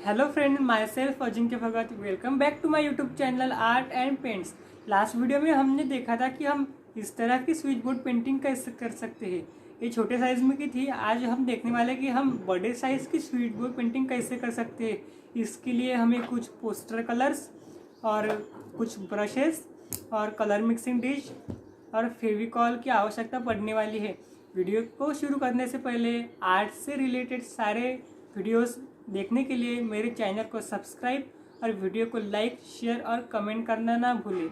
Hello friend, myself Ajinkya Bhagat. Welcome back to my YouTube channel Art and Paints. Last video में हमने देखा था कि हम इस तरह की स्विच बोर्ड पेंटिंग कैसे कर सकते हैं। ये छोटे साइज़ में की थी। आज हम देखने वाले कि हम बड़े साइज़ की स्विच बोर्ड पेंटिंग कैसे कर सकते हैं। इसके लिए हमें कुछ पोस्टर कलर्स और कुछ ब्रशेस और कलर मिक्सिंग डिश और फेविकॉल की आवश्यकता पड़ने वाली है। वीडियो को शुरू करने से पहले आर्ट से रिलेटेड सारे वीडियोस देखने के लिए मेरे चैनल को सब्सक्राइब और वीडियो को लाइक, शेयर और कमेंट करना ना भूलें।